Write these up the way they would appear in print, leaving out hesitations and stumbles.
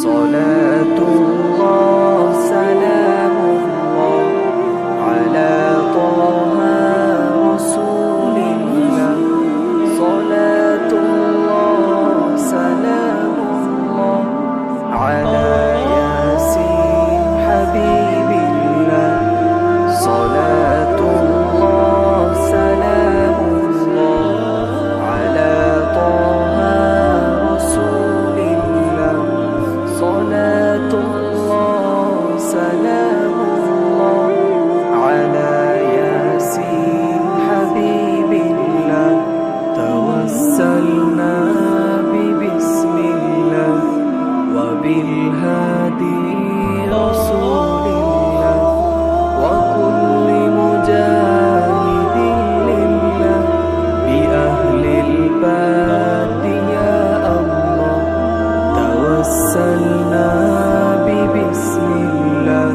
صلاة الله سلام الله على طه رسول الله. صلاة الله سلام الله على ياسين حبيب الله. صلاة الله سلام الله على طه رسول الله. صلاة الله سلام الله على ياسين حبيب الله. توسلنا ببسم الله وبالهادي رسول الله وكل مجاهد لله بأهل الباد يا الله. توسلنا ببسم الله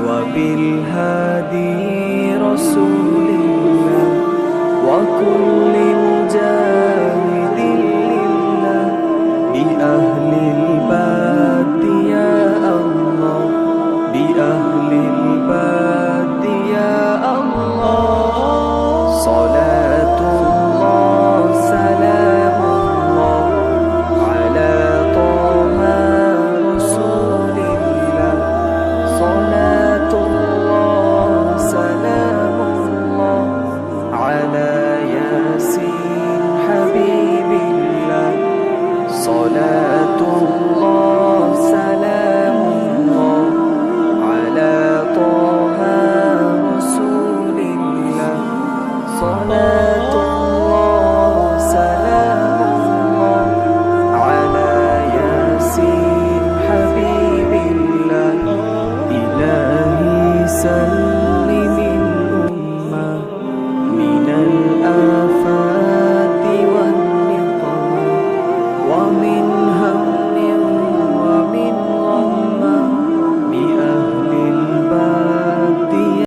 وبالهادي رسول الله وكل مجاهد لله بأهل الباد يا الله. بأهل الباد يا الله. صلاة الله سلام الله على طه رسول الله. صلاة الله سلام الله على ياسين حبيب الله. صلاة الله سلام الله على طه رسول الله. صلاة الله سلام الله على ياسين حبيب الله. إلهي سلام